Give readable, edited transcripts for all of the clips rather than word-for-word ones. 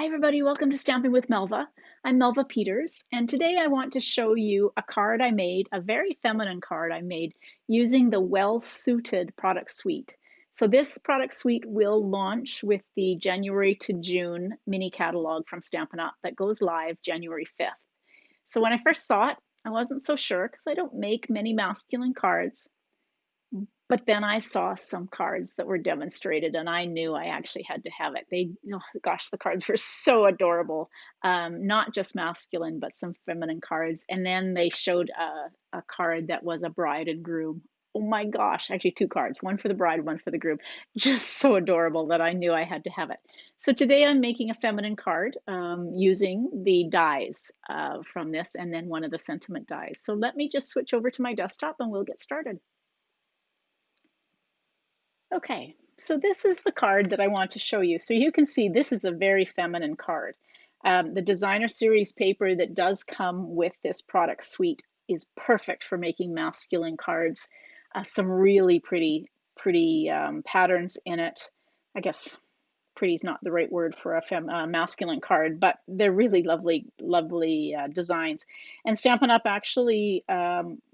Hi everybody, welcome to Stamping with Melva. I'm Melva Peters, and today I want to show you a card I made, a very feminine card I made using the Well Suited product suite. So this product suite will launch with the January to June mini catalog from Stampin' Up! That goes live January 5th. So when I first saw it, I wasn't so sure because I don't make many masculine cards. But then I saw some cards that were demonstrated and I knew I actually had to have it. Oh gosh, the cards were so adorable. Not just masculine, but some feminine cards. And then they showed a card that was a bride and groom. Oh my gosh, actually two cards, one for the bride, one for the groom. Just so adorable that I knew I had to have it. So today I'm making a feminine card using the dies from this and then one of the sentiment dies. So let me just switch over to my desktop and we'll get started. Okay, so this is the card that I want to show you. So you can see this is a very feminine card. The designer series paper that does come with this product suite is perfect for making masculine cards. Some really pretty patterns in it. I guess pretty is not the right word for a masculine card, but they're really lovely designs. And Stampin' Up! Actually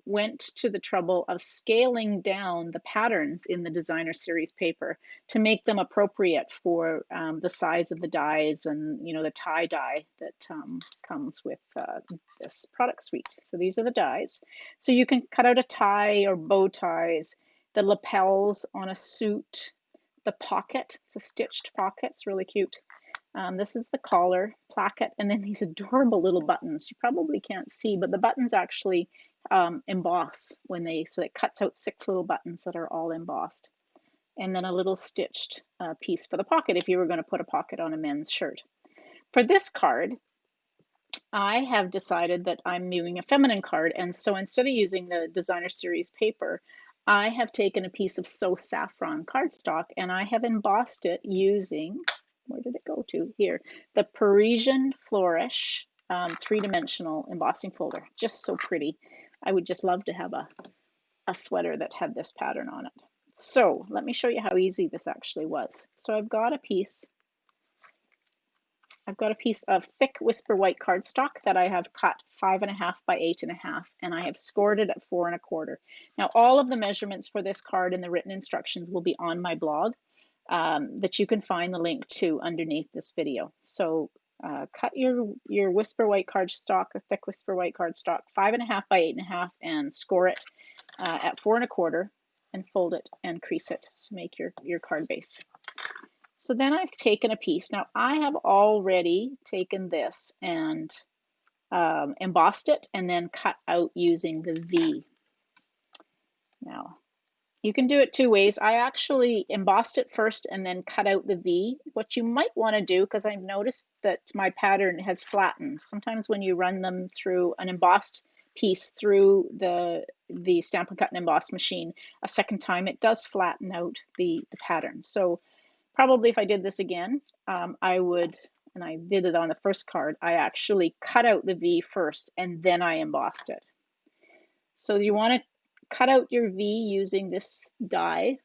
went to the trouble of scaling down the patterns in the designer series paper to make them appropriate for the size of the dies and the tie die that comes with this product suite. So these are the dies. So you can cut out a tie or bow ties, the lapels on a suit, the pocket. It's a stitched pocket. It's really cute. This is the collar, placket, and then these adorable little buttons. You probably can't see, but the buttons actually emboss so it cuts out 6 little buttons that are all embossed. And then a little stitched piece for the pocket if you were going to put a pocket on a men's shirt. For this card, I have decided that I'm doing a feminine card, and so instead of using the designer series paper, I have taken a piece of So Saffron cardstock and I have embossed it using, where did it go to? Here, the Parisian Flourish 3-dimensional embossing folder. Just so pretty. I would just love to have a sweater that had this pattern on it. So let me show you how easy this actually was. So I've got a piece of thick Whisper White cardstock that I have cut 5.5 by 8.5, and I have scored it at 4.25. Now, all of the measurements for this card and the written instructions will be on my blog that you can find the link to underneath this video. So cut your Whisper White cardstock, a thick Whisper White cardstock, 5.5 by 8.5, and score it at 4.25, and fold it and crease it to make your card base. So then I've taken a piece. Now I have already taken this and embossed it and then cut out using the V. Now you can do it 2 ways. I actually embossed it first and then cut out the V. What you might want to do, because I've noticed that my pattern has flattened. Sometimes when you run them through an embossed piece through the Stampin' Cut and Emboss machine a second time, it does flatten out the pattern. So probably if I did this again, I would, and I did it on the first card, I actually cut out the V first and then I embossed it. So you want to cut out your V using this die.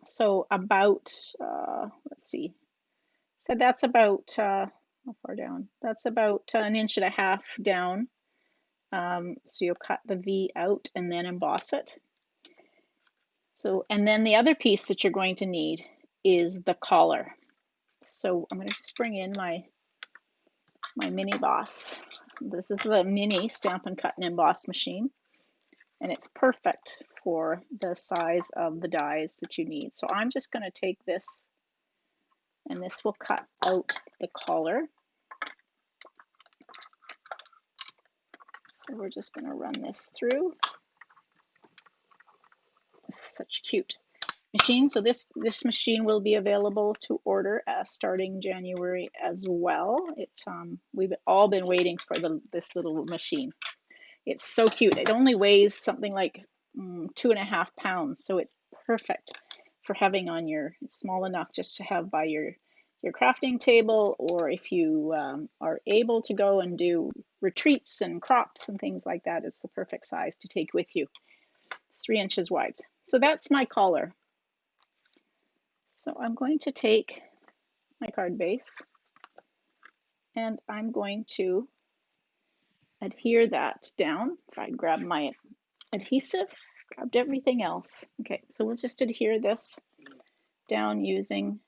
So about, let's see, so that's about, how far down? That's about 1.5 inches down. So you'll cut the V out and then emboss it. So, and then the other piece that you're going to need is the collar. So I'm going to just bring in my mini boss. This is the mini Stampin' Cut and Emboss machine, and it's perfect for the size of the dies that you need. So I'm just going to take this, and this will cut out the collar. So we're just going to run this through. This is such cute machine. So this machine will be available to order starting January as well. We've all been waiting for this little machine. It's so cute. It only weighs something like 2.5 pounds, so it's perfect for having on it's small enough just to have by your crafting table, or if you are able to go and do retreats and crops and things like that, it's the perfect size to take with you. It's 3 inches wide. So that's my collar. So I'm going to take my card base And I'm going to adhere that down. If I grab my adhesive, grabbed everything else. Okay, so we'll just adhere this down using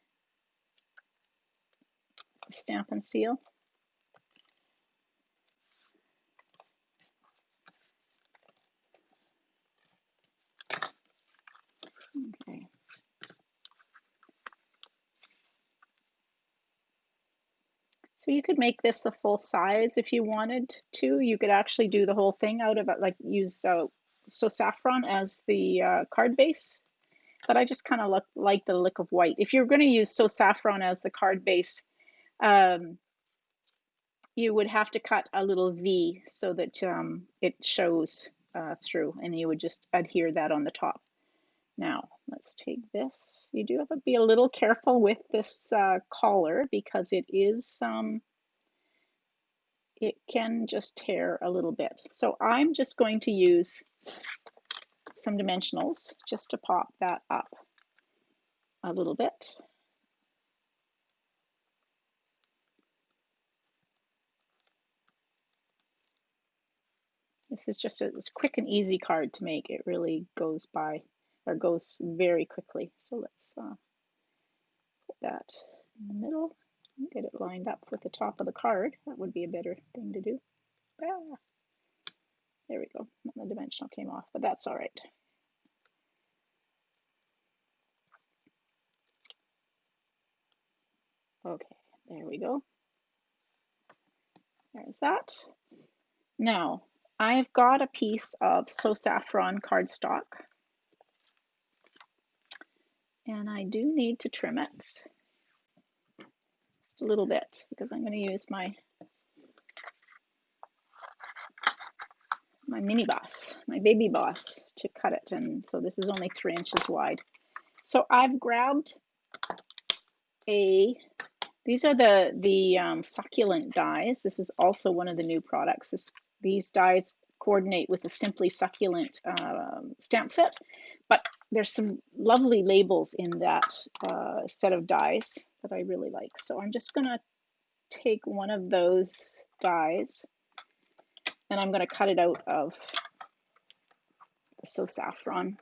the Stampin' Seal. Okay. So you could make this the full size if you wanted to. You could actually do the whole thing out of it, like use So Saffron as the card base. But I just kind of like the look of white. If you're going to use So Saffron as the card base, you would have to cut a little V so that it shows through, and you would just adhere that on the top. Now, let's take this. You do have to be a little careful with this collar because it can just tear a little bit. So I'm just going to use some dimensionals just to pop that up a little bit. This is just a quick and easy card to make. It really goes by, or goes very quickly. So let's put that in the middle and get it lined up with the top of the card. That would be a better thing to do. Ah, there we go. The dimensional came off, but that's all right. Okay, there we go. There's that. Now, I've got a piece of So Saffron cardstock, and I do need to trim it just a little bit because I'm going to use my mini boss, my baby boss, to cut it. And so this is only 3 inches wide. So I've grabbed these are the succulent dies. This is also one of the new products. These dies coordinate with the Simply Succulent stamp set, but there's some lovely labels in that set of dies that I really like. So I'm just gonna take one of those dies and I'm gonna cut it out of the So Saffron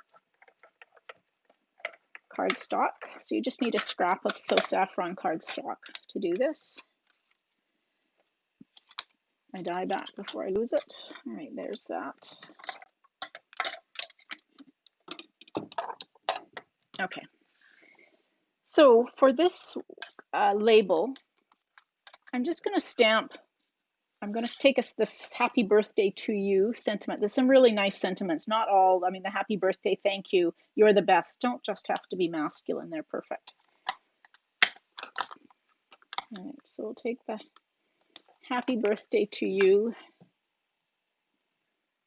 cardstock. So you just need a scrap of So Saffron cardstock to do this. My die back before I lose it. All right, there's that. Okay. So for this label, I'm just going to stamp. I'm going to take this happy birthday to you sentiment. There's some really nice sentiments. Not all, I mean, the happy birthday, thank you, you're the best. Don't just have to be masculine. They're perfect. All right, so we'll take the happy birthday to you.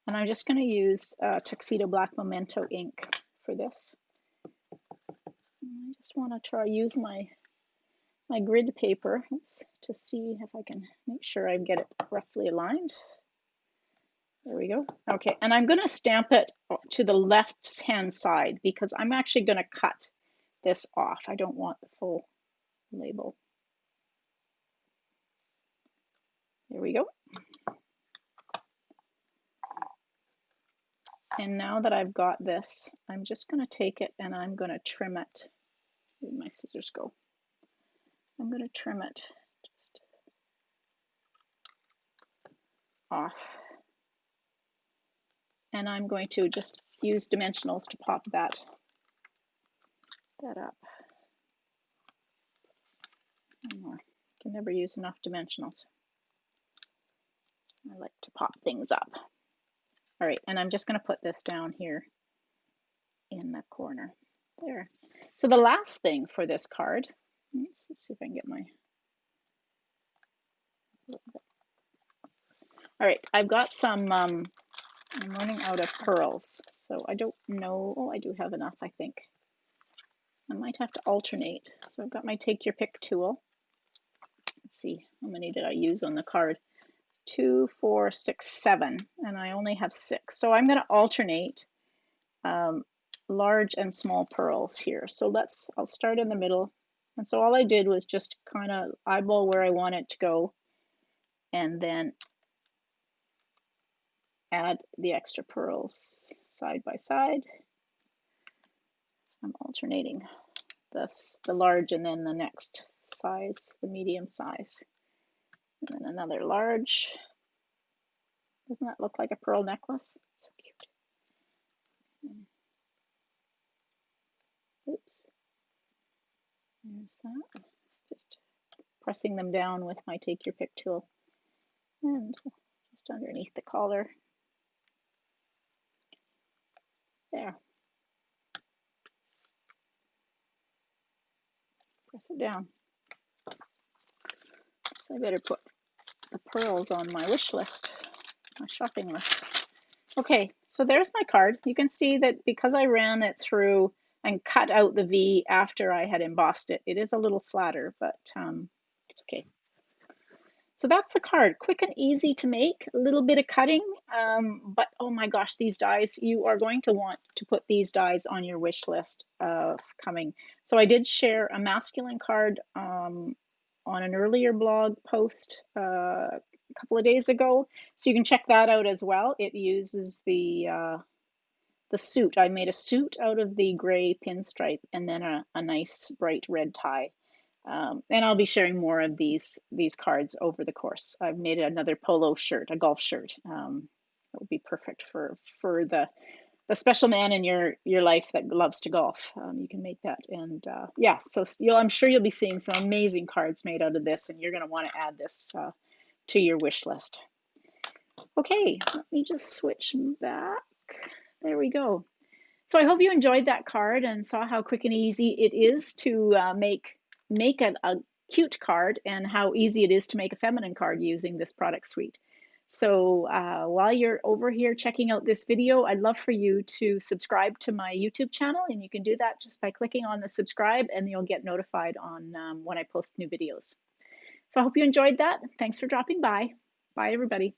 And I'm just going to use Tuxedo Black Memento ink for this. I just want to try use my grid paper to see if I can make sure I get it roughly aligned. There we go. Okay, and I'm going to stamp it to the left-hand side because I'm actually going to cut this off. I don't want the full label. There we go. And now that I've got this, I'm just going to take it and I'm going to trim it. Where'd my scissors go? I'm going to trim it just off. And I'm going to just use dimensionals to pop that up. I can never use enough dimensionals. I like to pop things up. All right, and I'm just going to put this down here in the corner there. So the last thing for this card, let's see if I can get my, all right, I've got some, I'm running out of pearls, so I don't know, oh, I do have enough, I think. I might have to alternate. So I've got my take your pick tool. Let's see, how many did I use on the card? 2, 4, 6, 7, and I only have 6. So I'm going to alternate large and small pearls here. So I'll start in the middle. And so all I did was just kind of eyeball where I want it to go. and then add the extra pearls side by side. I'm alternating the large and then the next size, the medium size. And then another large. Doesn't that look like a pearl necklace? So cute. Oops. There's that. Just pressing them down with my Take Your Pick tool. And just underneath the collar. There. Press it down. So I better put the pearls on my wish list, my shopping list. Okay, so there's my card. You can see that because I ran it through and cut out the V after I had embossed it, it is a little flatter, but it's okay. So that's the card, quick and easy to make, a little bit of cutting, but oh my gosh, these dies, you are going to want to put these dies on your wish list coming. So I did share a masculine card on an earlier blog post a couple of days ago, so you can check that out as well. It uses the suit. I made a suit out of the gray pinstripe and then a nice bright red tie. And I'll be sharing more of these cards over the course. I've made another polo shirt, a golf shirt. That would be perfect for the special man in your life that loves to golf. You can make that, and yeah. So I'm sure you'll be seeing some amazing cards made out of this, and you're going to want to add this to your wish list. Okay, let me just switch back. There we go. So I hope you enjoyed that card and saw how quick and easy it is to make a cute card, and how easy it is to make a feminine card using this product suite. So while you're over here checking out this video, I'd love for you to subscribe to my YouTube channel, and you can do that just by clicking on the subscribe, and you'll get notified on when I post new videos. So I hope you enjoyed that. Thanks for dropping by. Bye, everybody.